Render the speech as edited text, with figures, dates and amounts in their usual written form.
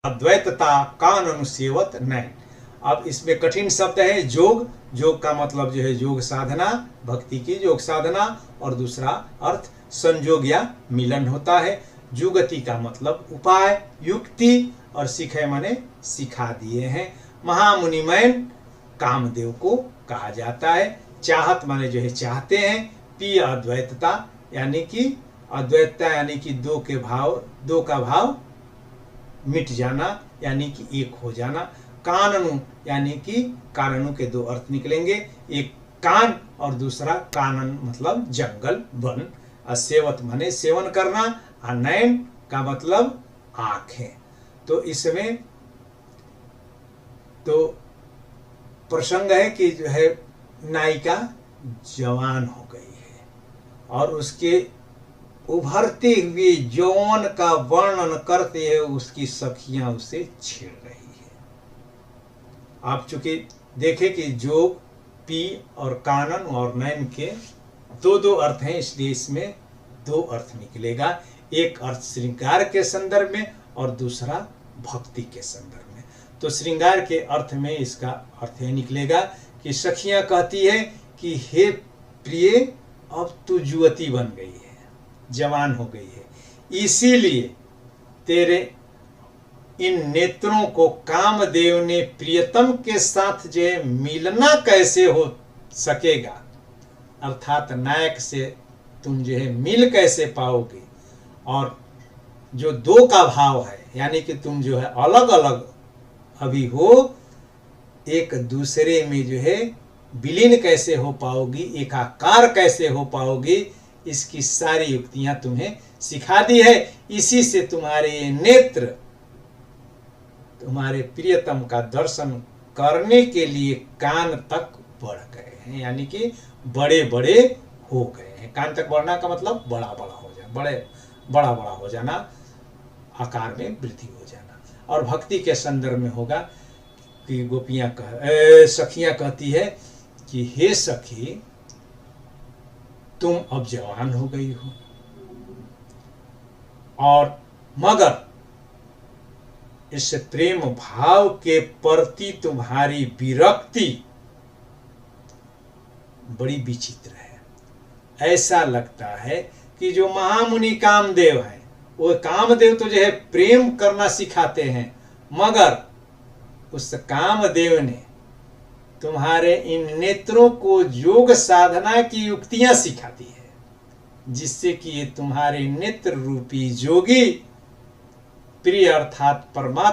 अद्वैतता कान अनुसेवत नैन। अब इसमें कठिन शब्द है जोग। जोग का मतलब जो है योग साधना, भक्ति की योग साधना, और दूसरा अर्थ संयोग या मिलन होता है। जुगति का मतलब उपाय, युक्ति, और सिखे माने सिखा दिए हैं। महामुनिमैन कामदेव को कहा जाता है। चाहत माने जो है चाहते हैं। पी अद्वैतता यानी कि अद्वैतता यानी कि दो का भाव मिट जाना यानी कि एक हो जाना। काननु यानी कि कारणु के दो अर्थ निकलेंगे, एक कान और दूसरा कानन मतलब जंगल वन। सेवत माने सेवन करना, और नैन का मतलब आंखें। तो इसमें तो प्रसंग है कि जो है नायिका जवान हो गई है और उसके उभरते हुए यौवन का वर्णन करते हुए उसकी सखियां उसे छेड़ रही है। आप चूंकि देखें कि जोग, पी और कानन और नैन के दो अर्थ हैं, इसलिए इसमें दो अर्थ निकलेगा। एक अर्थ श्रृंगार के संदर्भ में और दूसरा भक्ति के संदर्भ में। तो श्रृंगार के अर्थ में इसका अर्थ यह निकलेगा कि सखियां कहती है कि हे प्रिय, अब तू युवती बन गई है, जवान हो गई है, इसीलिए तेरे इन नेत्रों को कामदेव ने प्रियतम के साथ जो मिलना कैसे हो सकेगा, अर्थात नायक से तुम जो है मिल कैसे पाओगे। और जो दो का भाव है यानी कि तुम जो है अलग अलग अभी हो, एक दूसरे में जो है विलीन कैसे हो पाओगी, एकाकार कैसे हो पाओगी, इसकी सारी युक्तियां तुम्हें सिखा दी है। इसी से तुम्हारे ये नेत्र तुम्हारे प्रियतम का दर्शन करने के लिए कान तक बढ़ गए हैं, यानी कि बड़े बड़े हो गए हैं। कान तक बढ़ना का मतलब बड़ा बड़ा हो जाना, बड़ा बड़ा हो जाना, आकार में वृद्धि हो जाना। और भक्ति के संदर्भ में होगा कि सखियां कहती है कि हे सखी, तुम अब जवान हो गई हो, और मगर इस प्रेम भाव के प्रति तुम्हारी विरक्ति बड़ी विचित्र है। ऐसा लगता है कि जो महामुनि कामदेव हैं, वो कामदेव तो जो है प्रेम करना सिखाते हैं, मगर उस कामदेव ने तुम्हारे इन नेत्रों को योग साधना की युक्तियां सिखाती है, जिससे कि ये तुम्हारे नेत्र रूपी जोगी प्रिय अर्थात परमात्मा